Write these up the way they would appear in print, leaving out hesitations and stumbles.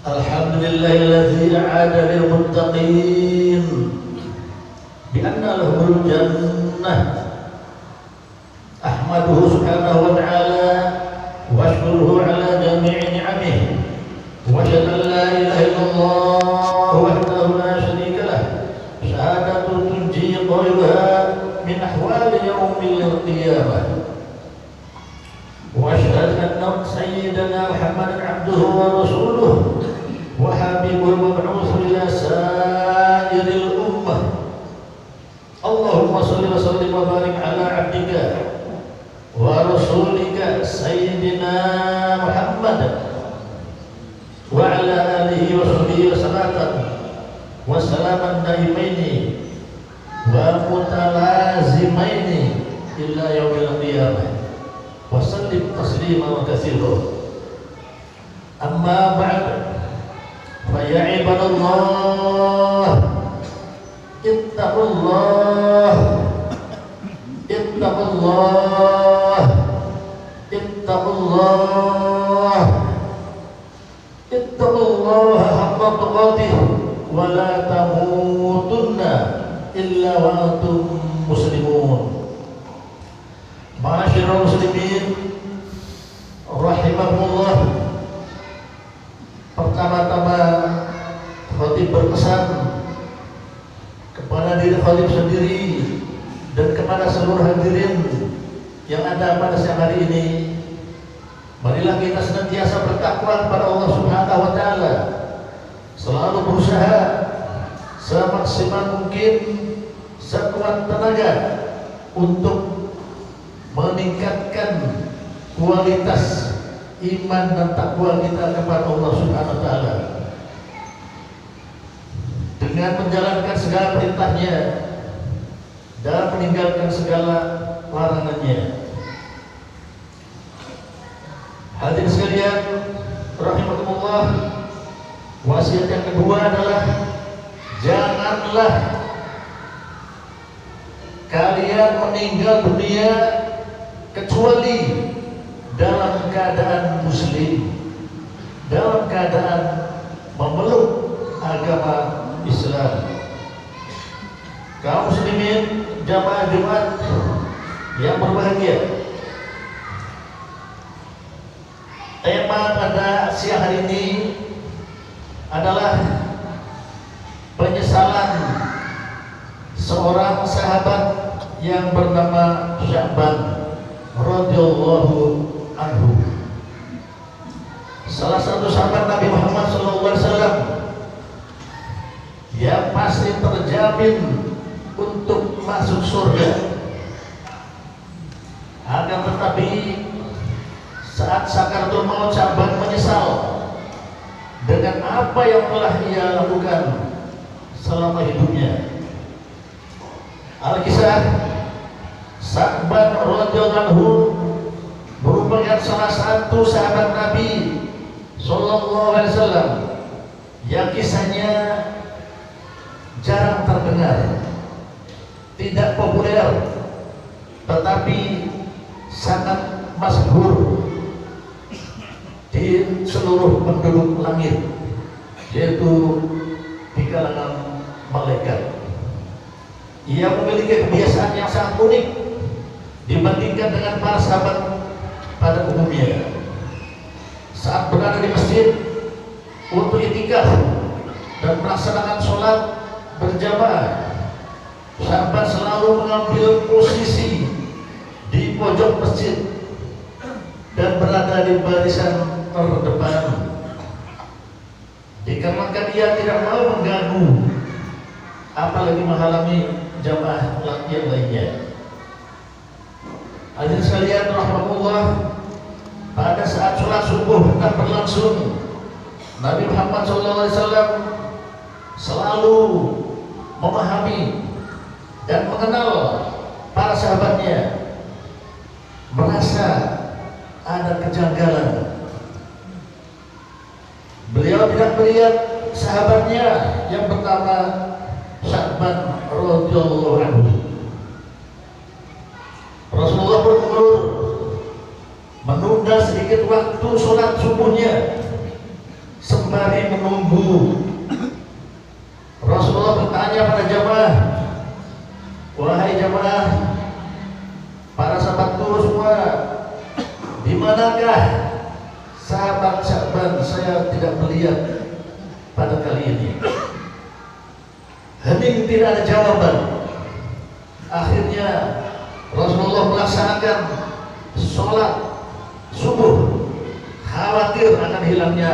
Alhamdulillahilladzi a'ada lil muttaqin bi anna lahumul jannah. Ahmaduhu subhanahu wa ta'ala wa ashkuruhu ala jami'i ni'amihi wa asyhadu an la ilaha illallah wahdahu la syarika lah syahadatu tunji qailaha min ahwali yaumil qiyamah. Wa asyhadu anna sayyidana Muhammadan abduhu wa rasuluhu wa habibul mab'uts ila sa'iril ummah. Allahumma shalli wa sallim wa barik ala 'abdika wa rasulika sayyidina Muhammad wa ala alihi wa sahbihi wa salatan wa salaman daimaini wa mutalazimaini illa yaumil qiyamah wa sallim taslima wa katsira. Amma ba'd, fa ya ibadallah ittaqullah ittaqullah ittaqullah ittaqullah haqqa tuqatih wa la tamutunna illa wa antum muslimun. Ma'asyiral muslimin rahimahullah, pertama-tama khatib berpesan kepada diri khatib sendiri dan kepada seluruh hadirin yang ada pada siang hari ini. Marilah kita senantiasa bertakwa kepada Allah Subhanahu wa taala, selalu berusaha semaksimal mungkin sekuat tenaga untuk meningkatkan kualitas iman dan takwa kita kepada Allah Subhanahu wa taala dengan menjalankan segala perintahnya dan meninggalkan segala larangannya. Hadirin sekalian rahimakumullah, wasiat yang kedua adalah janganlah kalian meninggal dunia kecuali dalam keadaan muslim, dalam keadaan memeluk agama Islam. Kaum muslimin jamaah Jumat yang berbahagia, tema pada siang hari ini adalah penyesalan seorang sahabat yang bernama Sya'ban radhiyallahu anhu. Salah satu sahabat Nabi Muhammad SAW yang pasti terjamin untuk masuk surga. Akan tetapi saat sakaratul maut Sya'ban menyesal dengan apa yang telah ia lakukan selama hidupnya. Al-Kisah Sya'ban radhiyallahu anhu merupakan salah satu sahabat Nabi sallallahu alaihi wasallam yang kisahnya jarang terdengar, tidak populer, tetapi sangat masyhur di seluruh penduduk langit, yaitu di kalangan malaikat. Ia memiliki kebiasaan yang sangat unik dibandingkan dengan para sahabat pada umumnya. Saat berada di masjid untuk itikaf dan melaksanakan sholat berjamaah, sahabat selalu mengambil posisi di pojok masjid dan berada di barisan terdepan, dikarenakan ia tidak mau mengganggu apalagi menghalangi jamaah yang lainnya. Hadirin sekalian rahmatullah, pada saat sholat subuh hendak berlangsung, Nabi Muhammad SAW selalu memahami dan mengenal para sahabatnya, merasa ada kejanggalan. Beliau tidak melihat sahabatnya yang pertama Sya'ban radhiyallahu anhu. Rasulullah berumur menunda menunda sedikit waktu sholat subuhnya sembari menunggu. Rasulullah bertanya pada jamaah, wahai jamaah, para sahabatku semua, di manakah sahabat Sya'ban? Saya tidak melihat pada kali ini. Hening, tidak ada jawaban. Akhirnya Rasulullah melaksanakan sholat subuh, khawatir akan hilangnya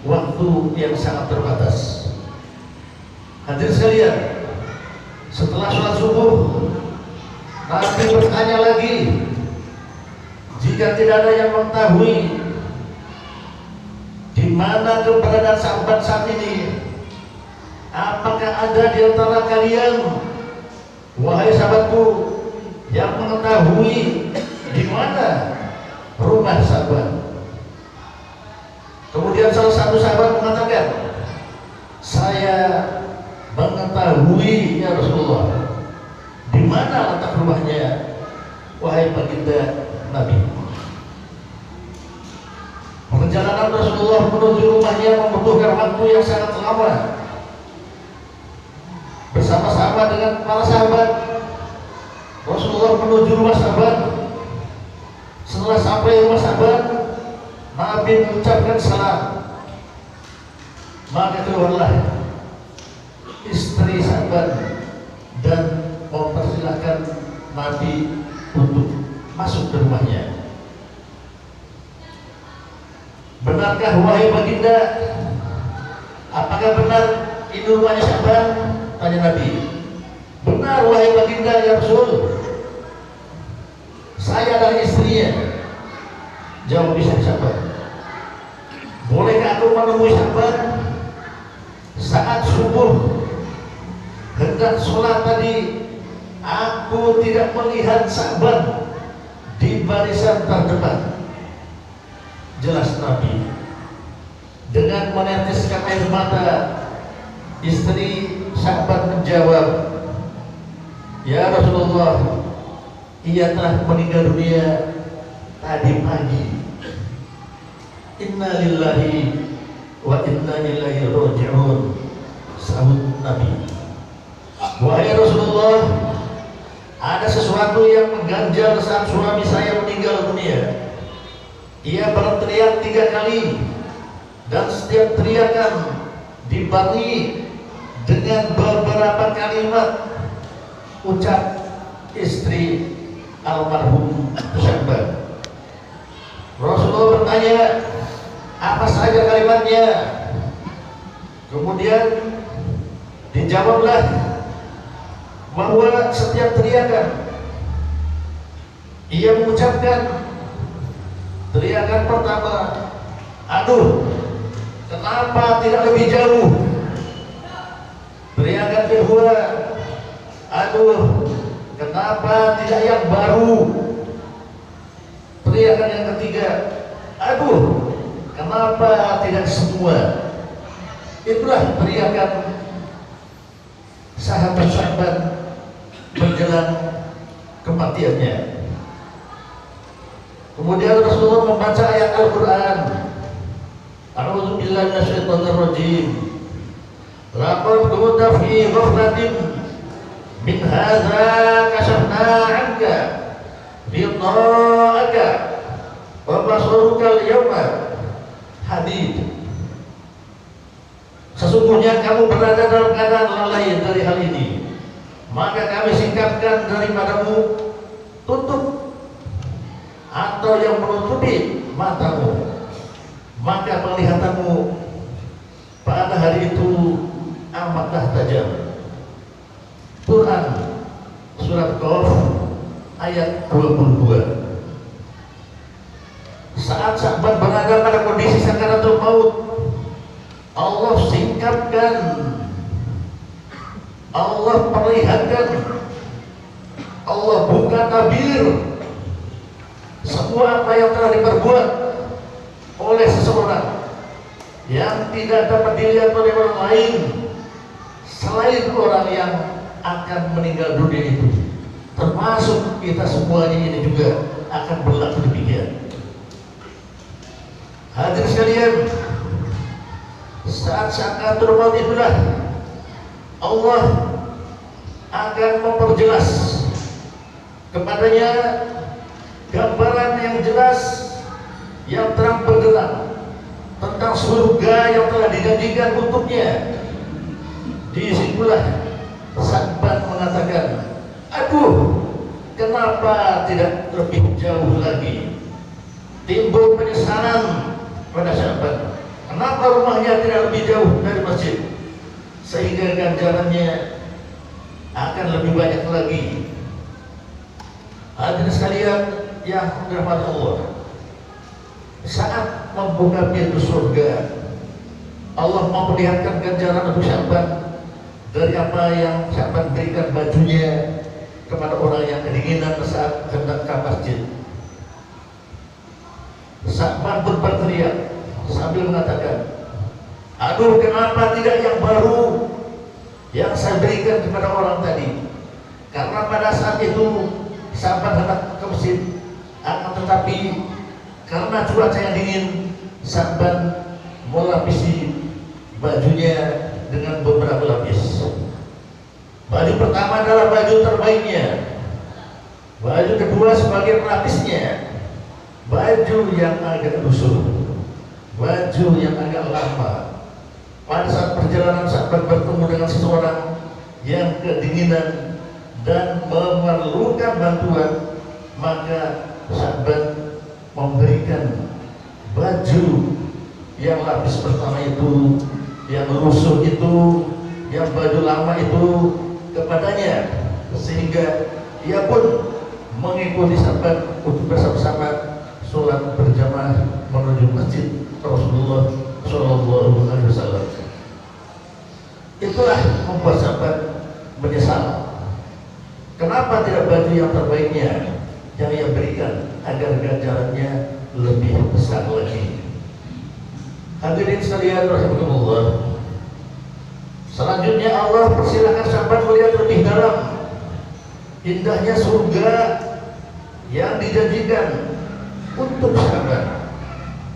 waktu yang sangat terbatas. Hadirin sekalian, setelah sholat subuh, Nabi bertanya lagi, jika tidak ada yang mengetahui di mana keberadaan sahabat saat ini, apakah ada di antara kalian, wahai sahabatku, yang mengetahui di mana rumah sahabat? Kemudian salah satu sahabat mengatakan, saya mengetahui ya Rasulullah, di mana letak rumahnya, wahai baginda Nabi. Perjalanan Rasulullah menuju rumahnya membutuhkan waktu yang sangat lama. Bersama-sama dengan para sahabat, Rasulullah menuju rumah sahabat. Setelah sampai rumah sahabat, Nabi mengucapkan salam. Maka keluarlah istri sahabat dan mempersilahkan Nabi untuk masuk ke rumahnya. Benarkah wahai baginda? Apakah benar ini rumahnya sahabat? Tanya Nabi. Benar wahai baginda ya Rasul, saya adalah istrinya. Jawab istri sahabat. Bolehkah aku menemui sahabat saat subuh hendak sholat tadi? Aku tidak melihat sahabat di barisan terdepan. Jelas Nabi. Dengan meneteskan air mata, istri sahabat menjawab, ya Rasulullah, ia telah meninggal dunia tadi pagi. Inna lillahi wa inna ilaihi raji'un. Sahut Nabi. Wahai Rasulullah, ada sesuatu yang mengganjal saat suami saya meninggal dunia. Ia berteriak 3 kali, dan setiap teriakan dibarengi dengan beberapa kalimat ucap istri almarhum sahabat. Rasulullah bertanya, apa saja kalimatnya? Kemudian dijawablah bahwa setiap teriakan ia mengucapkan teriakan pertama, aduh, kenapa tidak lebih jauh? Teriakan kedua, aduh, kenapa tidak yang baru? Teriakan yang ketiga, aduh, kenapa tidak semua? Itulah teriakan sahabat-sahabat menjelang kematiannya. Kemudian Rasulullah membaca ayat Al-Quran. A'udzu billahi minasyaitonir rajim. Laqad kunta fi ghaflatin min hadza kashafna 'anka ghita'aka wa basaruka al-yawma hadid. Sesungguhnya kamu berada dalam keadaan lalai dari hal ini, maka kami singkapkan daripadamu tutup atau yang menutupi matamu, maka penglihatanmu pada hari itu amatlah tajam. Quran surat Qaf ayat 22. Saat sahabat berada pada kondisi sakaratul maut, Allah singkapkan, Allah perlihatkan, Allah buka tabir semua apa yang telah diperbuat oleh seseorang yang tidak dapat dilihat oleh orang lain selain orang yang akan meninggal dunia itu. Termasuk kita semuanya ini juga akan berlaku demikian. saat sakaratul maut itulah Allah akan memperjelas kepadanya gambaran yang jelas, yang terang benderang tentang surga yang telah dijanjikan untuknya. Disitulah Sa'ban mengatakan, aduh, kenapa tidak lebih jauh lagi? Timbul penyesalan pada Sa'ban. Kenapa rumahnya tidak lebih jauh dari masjid, sehingga ganjarannya akan lebih banyak lagi. Hadirin sekalian yang dirahmati Allah, saat membuka pintu surga, Allah memperlihatkan ganjaran untuk Sa'ban dari apa yang Sa'ban berikan bajunya kepada orang yang kedinginan saat hendak ke masjid. Sa'ban pun berteriak sambil mengatakan, aduh, kenapa tidak yang baru yang saya berikan kepada orang tadi? Karena pada saat itu Sa'ban hendak ke masjid, akan tetapi karena cuaca yang dingin, Sa'ban melapisi bajunya dengan beberapa lapis. Baju pertama adalah baju terbaiknya, baju kedua sebagai pelapisnya, baju yang agak lusuh, baju yang agak lama. Pada saat perjalanan Sa'ban bertemu dengan seseorang yang kedinginan dan memerlukan bantuan, maka Sa'ban memberikan baju yang lapis pertama itu, yang lusuh itu, yang baju lama itu kepadanya, sehingga ia pun mengikuti Sa'ban untuk bersama-sama sholat berjamaah menuju masjid Rasulullah Shallallahu Alaihi Wasallam. Itulah membuat Sa'ban menyesal. Kenapa tidak baju yang terbaiknya yang ia berikan agar ganjarannya lebih besar lagi? Hadirin sekalian rahimakumullah, selanjutnya Allah persilahkan Sa'ban melihat lebih dalam indahnya surga yang dijanjikan untuk Sa'ban.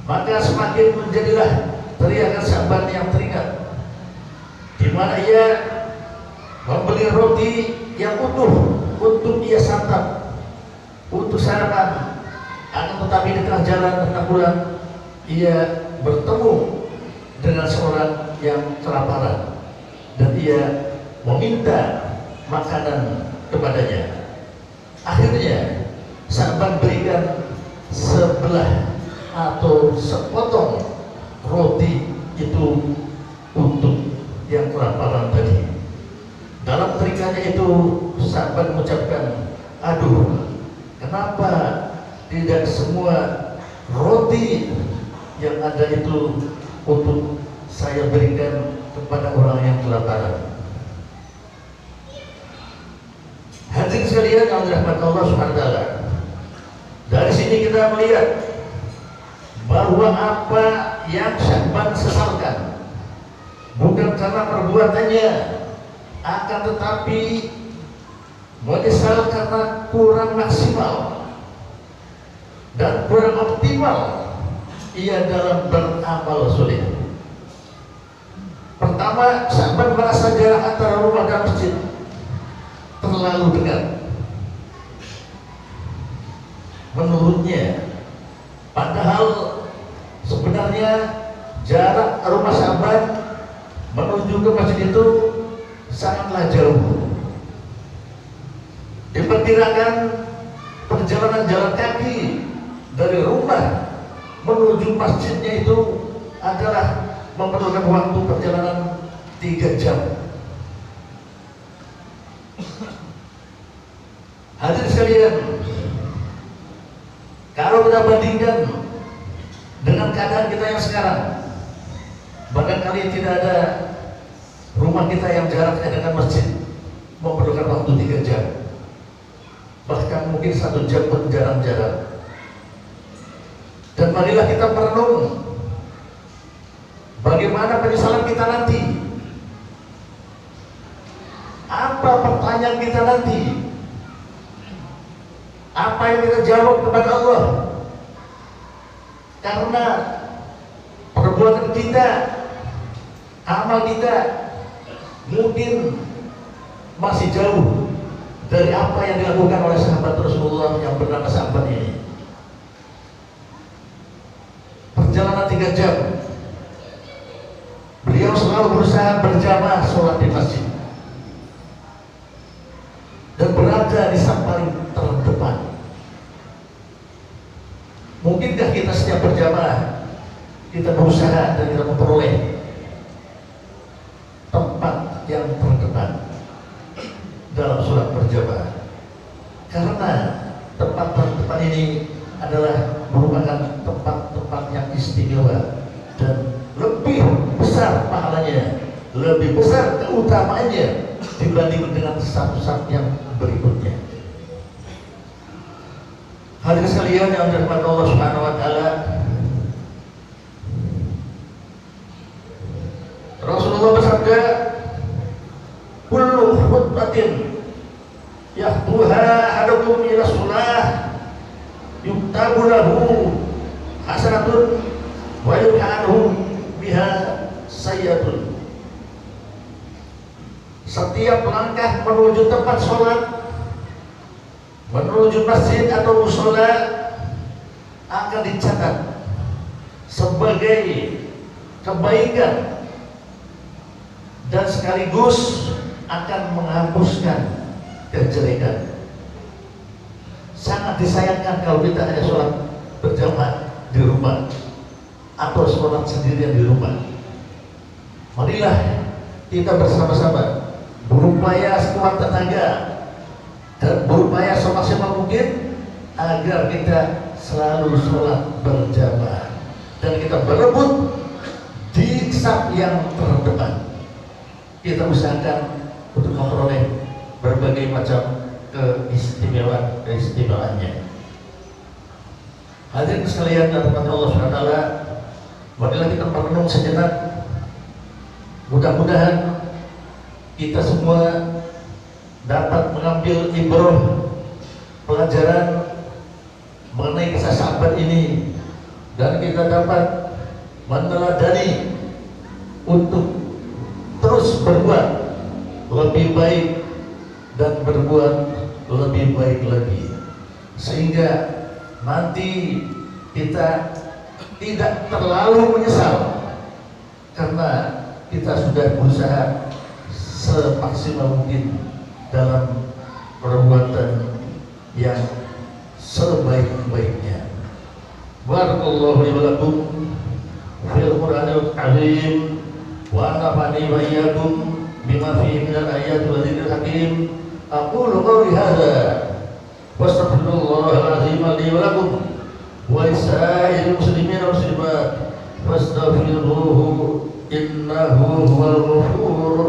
Maka semakin menjadilah teriakan Sa'ban yang teringat, di mana ia membeli roti yang utuh untuk ia santap, untuk sarapan. Akan tetapi di tengah jalan hendak pulang, ia bertemu dengan seorang yang kelaparan dan ia meminta makanan kepadanya. Akhirnya Sa'ban berikan sebelah atau sepotong roti itu untuk yang kelaparan tadi. Dalam terikannya itu Sa'ban mengucapkan, aduh, kenapa tidak semua roti yang ada itu untuk saya berikan kepada orang yang kelaparan? Hadirin sekalian yang dirahmati Allah Subhanahu wa taala, dari sini kita melihat bahwa apa yang Sa'ban sesalkan bukan karena perbuatannya, akan tetapi menyesal karena kurang maksimal dan kurang optimal ia dalam beramal soleh. Pertama, Sa'ban merasa jarak antara rumah dan masjid terlalu dekat. Menurutnya, padahal sebenarnya jarak rumah Sa'ban menuju ke masjid itu sangatlah jauh. Diperkirakan perjalanan jalan kaki dari rumah menuju masjidnya itu adalah memerlukan waktu perjalanan 3 jam. Hadirin sekalian, kalau kita bandingkan dengan keadaan kita yang sekarang, barangkali tidak ada rumah kita yang jaraknya dengan masjid memerlukan waktu 3 jam, bahkan mungkin 1 jam pun jarang-jarang. Dan marilah kita merenung bagaimana penyesalan kita nanti. Apa pertanyaan kita nanti? Apa yang kita jawab kepada Allah? Karena perbuatan kita amal kita mungkin masih jauh dari apa yang dilakukan oleh sahabat Rasulullah yang bernama Sa'ban ini. Perjalanan 3 jam, beliau selalu berusaha berjamaah sholat di masjid dan berada di saf paling terdepan. Mungkinkah kita setiap berjamaah kita berusaha dan kita memperoleh tempat yang terdepan dalam sholat berjamaah? Karena tempat terdepan ini adalah merupakan tempat-tempat yang istimewa dan lebih besar pahalanya, lebih besar keutamaannya dibandingkan dengan saf-saf yang berikutnya. Hadirin sekalian yang dirahmati Allah Subhanahu wa taala, Rasulullah bersabda, "Kullu khutbatin yahtuha ahadukum ila shalah yuktabu lahu hasanatun wa yukhanhu biha sayyatun." Setiap langkah menuju tempat sholat, menuju masjid atau mushola akan dicatat sebagai kebaikan dan sekaligus akan menghapuskan kejelekan. Sangat disayangkan kalau kita hanya sholat berjamaah di rumah atau sholat sendirian di rumah. Marilah kita bersama-sama berupaya sekuat tenaga dan berupaya semaksimal mungkin agar kita selalu sholat berjamaah dan kita berebut di saf yang terdepan. Kita usahakan untuk memperoleh berbagai macam keistimewaannya. Hadirin sekalian dan rahmat Allah SWT, marilah kita merenung sejenak. Mudah-mudahan kita semua dapat mengambil ibrah pelajaran mengenai kisah sahabat ini dan kita dapat meneladani untuk terus berbuat lebih baik dan berbuat lebih baik lagi, sehingga nanti kita tidak terlalu menyesal karena kita sudah berusaha semaksimal mungkin dalam perbuatan yang sebaik-baiknya. Barakallahu li wa lakum fil Qur'anil azim wa nafa'ani wa iyyakum bima fihi minal ayati wa dzikril hakim. Aqulu qawli hadza wa astaghfirullahal azim li wa lakum wa lisa'iril muslimin wal muslimat fastaghfiruhu innahu huwal ghafurur